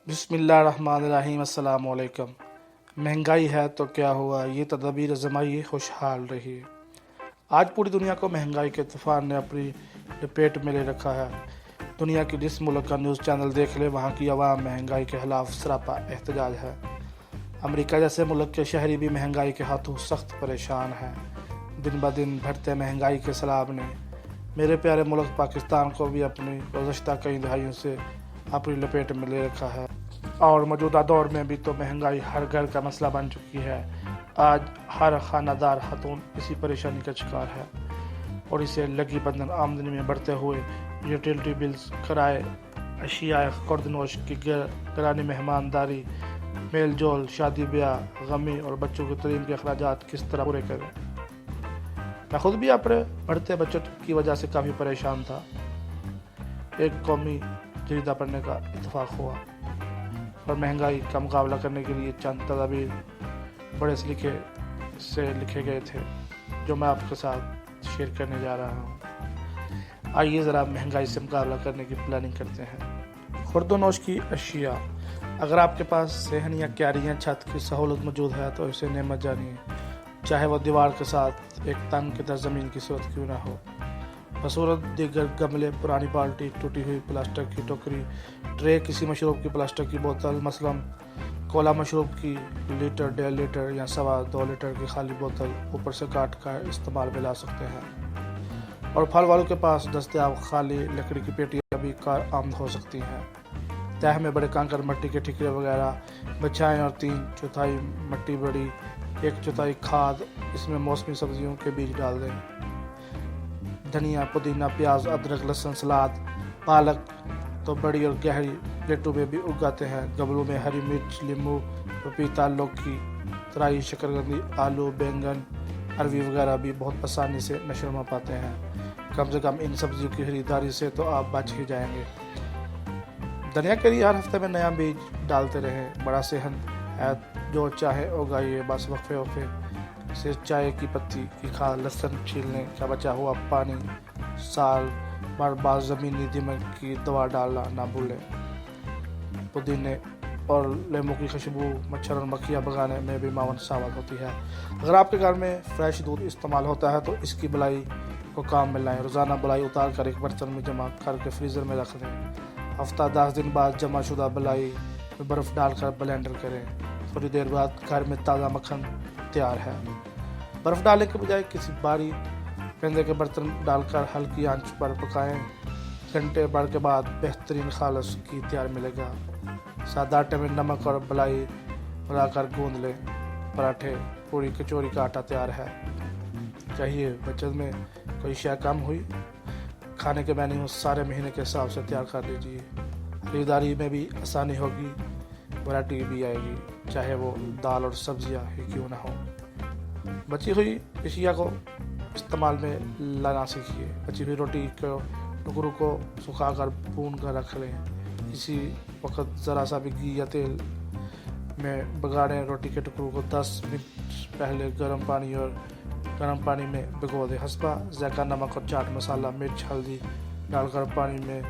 बिस्मिल्लाहिर्रहमानिर्रहीम। अस्सलाम वालेकुम। महंगाई है तो क्या हुआ, ये तदबीर ज़माई खुशहाल रही। आज पूरी दुनिया को महंगाई के तूफान ने अपनी लपेट में ले रखा है। दुनिया की जिस मुल्क का न्यूज़ चैनल देख ले, वहाँ की आवाम महंगाई के खिलाफ सरापा एहतजाज है। अमेरिका जैसे मुल्क के शहरी भी महंगाई के हाथों सख्त परेशान हैं। दिन ब दिन बढ़ते महंगाई के सैलाब ने मेरे प्यारे मुल्क पाकिस्तान को भी अपनी गुज़श्ता कई दहाइयों से अपनी लपेट में ले रखा है और मौजूदा दौर में भी तो महंगाई हर घर का मसला बन चुकी है। आज हर खानादार खातून इसी परेशानी का शिकार है और इसे लगी बंधन आमदनी में बढ़ते हुए यूटिलिटी बिल्स, किराए, अशिया खुर्दनोश की घरानी मेहमानदारी, मेल जोल, शादी ब्याह, गमी और बच्चों की तलीम के अखराजात किस तरह पूरे करें। मैं खुद भी अपने बढ़ते बजट की वजह से काफ़ी परेशान था। एक कौमी जरीदा पढ़ने का इत्तेफाक हुआ और महंगाई का मुकाबला करने के लिए चंद तदाबीर बड़े से लिखे गए थे जो मैं आपके साथ शेयर करने जा रहा हूँ। आइए ज़रा महंगाई से मुकाबला करने की प्लानिंग करते हैं। खुर्दनोश की अशिया। अगर आपके पास सहन या क्यारी या छत की सहूलत मौजूद है तो इसे नेमत जानिए, चाहे वह दीवार के साथ एक तंग की तरह ज़मीन की सूरत क्यों ना हो। बसूरत दीगर गमले, पुरानी बाल्टी, टूटी हुई प्लास्टिक की टोकरी, ट्रे, किसी मशरूब की प्लास्टिक की बोतल, मसलन कोला मशरूब की लीटर, 1.5 लीटर या 2.25 लीटर की खाली बोतल ऊपर से काट कर इस्तेमाल में ला सकते हैं। और फल वालों के पास दस्तयाब खाली लकड़ी की पेटियाँ भी कार आमद हो सकती हैं। तह में बड़े कंकर, मिट्टी के ठिकरे वगैरह बिछाएं और 3/4 मिट्टी बड़ी, 1/4 खाद, इसमें मौसमी सब्जियों के बीज डाल दें। धनिया, पुदीना, प्याज, अदरक, लहसुन, सलाद, पालक तो बड़ी और गहरी प्लेटों में भी उगाते हैं। गमलों में हरी मिर्च, नींबू, पपीता, लौकी, तराई, शकरकंदी, आलू, बैंगन, अरवी वगैरह भी बहुत आसानी से नशर में पाते हैं। कम से कम इन सब्जियों की खरीदारी से तो आप बच ही जाएंगे। धनिया के लिए हर हफ्ते में नया बीज डालते रहें। बड़ा सेहन है, जो चाहे उगाइए, बस वक्फे से चाय की पत्ती की खाद, लहसुन छीलने का बचा हुआ पानी, साल बार बार ज़मीनी दीमक की दवा डालना ना भूलें। पुदीने और लेमू की खुशबू मच्छर और मक्खियाँ भगाने में भी मावन साबित होती है। अगर आपके घर में फ्रेश दूध इस्तेमाल होता है तो इसकी बुलाई को काम में लाएं। रोज़ाना बुलाई उतार कर एक बर्तन में जमा करके फ्रीज़र में रख दें। हफ्ता 10 दिन बाद जमा शुदा बुलाई में बर्फ़ डालकर ब्लेंडर करें। थोड़ी देर बाद घर में ताज़ा मक्खन तैयार है। बर्फ़ डालने के बजाय किसी भारी गंदे के बर्तन डालकर हल्की आंच पर पकाएं। घंटे भर के बाद बेहतरीन खालस घी तैयार मिलेगा। सादा आटे में नमक और मलाई मिलाकर गूंद लें। पराठे, पूरी, कचौरी का आटा तैयार है। चाहिए बचत में कोई शय कम हुई, खाने के मेन्यू सारे महीने के हिसाब से तैयार कर लीजिए। खरीदारी में भी आसानी होगी, वैरायटी भी आएगी, चाहे वो दाल और सब्जियां ही क्यों ना हो। बची हुई अशिया को इस्तेमाल में लाना सीखिए। बची हुई रोटी को टुकड़ों को सुखाकर भून कर रख लें। इसी वक्त ज़रा सा भी घी या तेल में बगाड़ें। रोटी के टुकड़ों को 10 मिनट पहले गर्म पानी में भिगो दें। हस्बा ज़ायका नमक और चाट मसाला, मिर्च, हल्दी डालकर पानी में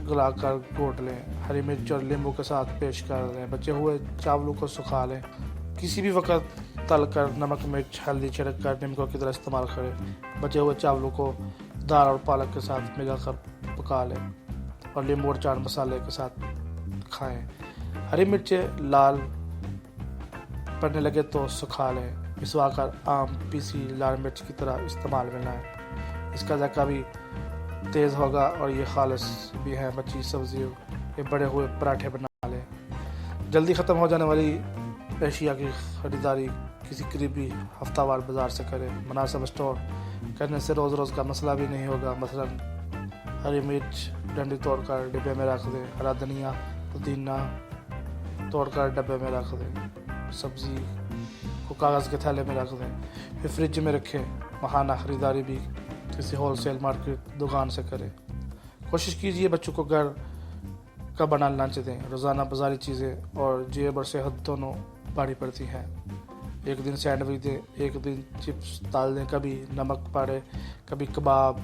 गलाकर घोट लें। हरी मिर्च और नींबू के साथ पेश कर लें। बचे हुए चावलों को सुखा लें। किसी भी वक्त तल कर नमक, मिर्च, हल्दी छिड़क कर नींबू की तरह इस्तेमाल करें। बचे हुए चावलों को दाल और पालक के साथ मिलाकर पका लें और नींबू और चाट मसाले के साथ खाएं। हरी मिर्चें लाल पड़ने लगे तो सुखा लें। पिसवाकर आम, पीसी लाल मिर्च की तरह इस्तेमाल में लाएं। इसका जायका भी तेज़ होगा और ये खालिस भी है। बची सब्जियों के बड़े हुए पराठे बना लें। जल्दी ख़त्म हो जाने वाली एशिया की खरीदारी किसी करीबी हफ्तावार बाज़ार से करें। मुनासिब स्टोर करने से रोज़ का मसला भी नहीं होगा। मसलन हरी मिर्च डंडी तोड़कर डिब्बे में रख दें। हरा धनिया, पुदीना तोड़कर डब्बे में रख दें। सब्ज़ी को कागज़ के थैले में रख दें, फिर फ्रिज में रखें। माहाना ख़रीदारी भी किसी होलसेल मार्केट दुकान से करें। कोशिश कीजिए बच्चों को घर का बना लंच दें। रोज़ाना बाज़ारी चीज़ें और जेब और सेहत दोनों भारी पड़ती हैं। एक दिन सैंडविच दें, एक दिन चिप्स डाल दें, कभी नमक पाड़े, कभी कबाब,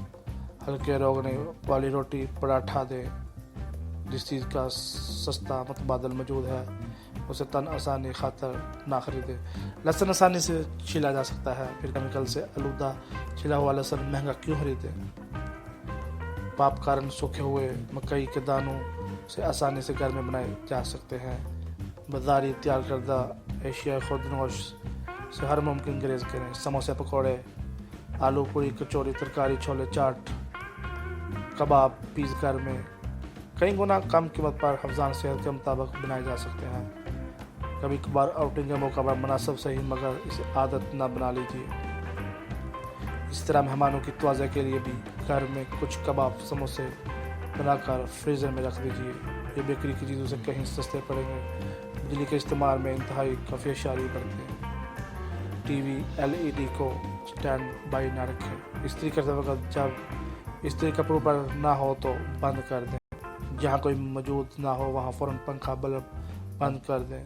हल्के रोगने वाली रोटी, पराठा दें। جس چیز کا سستا متبادل موجود ہے اسے تن آسانی خاطر نہ خریدے۔ لہسن آسانی سے چھیلا جا سکتا ہے، پھر کیمیکل سے آلودہ چھلا ہوا لہسن مہنگا کیوں خریدے؟ پاپ کارن سوکھے ہوئے مکئی کے دانوں سے آسانی سے گھر میں بنائے جا سکتے ہیں۔ بازاری تیار کردہ اشیاء خوردنوش سے ہر ممکن گریز کریں۔ سموسے، پکوڑے، آلو پوری، کچوری، ترکاری، چھولے، چاٹ، کباب، پیز گھر میں کئی گنا کم قیمت پر حفظان صحت کے مطابق بنائے جا سکتے ہیں۔ کبھی کبھار آؤٹنگ کے موقع پر مناسب صحیح، مگر اسے عادت نہ بنا لیجیے۔ اس طرح مہمانوں کی توجہ کے لیے بھی گھر میں کچھ کباب، سموسے بنا کر فریزر میں رکھ دیجیے۔ یہ بیکری کی چیزوں سے کہیں سستے پڑیں گے۔ بجلی کے استعمال میں انتہائی کفیشاری برتیں۔ ٹی وی LED کو سٹینڈ بائی نہ رکھیں۔ استری کرتے وقت جب استری کپڑوں پر نہ ہو تو بند کر دیں۔ جہاں کوئی موجود نہ ہو وہاں فوراً پنکھا بلب بند کر دیں۔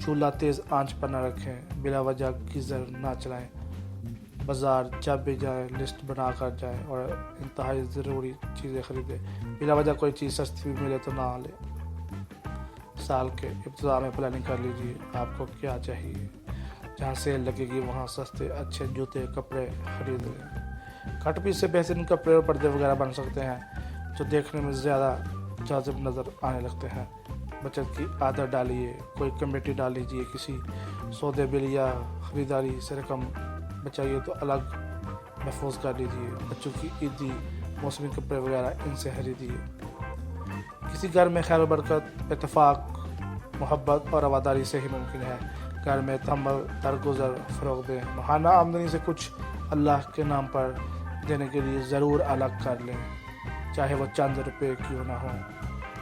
چولہا تیز آنچ پر نہ رکھیں۔ بلا وجہ گیزر نہ چلائیں۔ بازار جب بھی جائیں لسٹ بنا کر جائیں اور انتہائی ضروری چیزیں خریدیں۔ بلا وجہ کوئی چیز سستی ملے تو نہ لیں۔ سال کے ابتدا میں پلاننگ کر لیجیے آپ کو کیا چاہیے۔ جہاں سیل لگے گی وہاں سستے اچھے جوتے، کپڑے خرید لیں۔ کٹ پیس سے بہترین کپڑے اور پردے وغیرہ بن سکتے ہیں جو دیکھنے میں زیادہ جاذب نظر آنے لگتے ہیں۔ بچت کی عادت ڈالیے۔ کوئی کمیٹی ڈال لیجیے۔ کسی سودے بل یا خریداری سے رقم بچائیے تو الگ محفوظ کر لیجیے۔ بچوں کی عیدی، موسمی کپڑے وغیرہ ان سے خریدیے۔ کسی گھر میں خیر و برکت اتفاق، محبت اور رواداری سے ہی ممکن ہے۔ گھر میں تحمل، درگزر فروغ دیں۔ ماہانہ آمدنی سے کچھ اللہ کے نام پر دینے کے لیے ضرور الگ کر لیں، چاہے وہ چند روپے کیوں نہ ہوں۔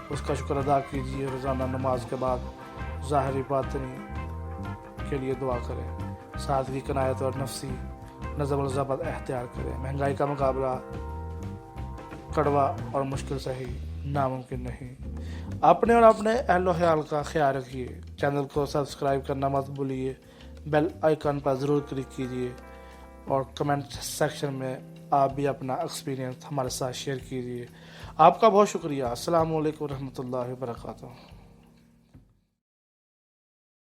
اس کا شکر ادا کیجیے۔ روزانہ نماز کے بعد ظاہری باطنی کے لیے دعا کریں۔ سادگی، قناعت اور نفسی نظم و ضبط اختیار کریں۔ مہنگائی کا مقابلہ کڑوا اور مشکل سے ہی ناممکن نہیں۔ اپنے اور اپنے اہل و خیال کا خیال رکھیے۔ چینل کو سبسکرائب کرنا مت بھولیے۔ بیل آئیکن پر ضرور کلک کیجیے اور کمنٹ سیکشن میں آپ بھی اپنا ایکسپیرینس ہمارے ساتھ شیئر کیجیے۔ آپ کا بہت شکریہ۔ السلام علیکم ورحمۃ اللہ وبرکاتہ۔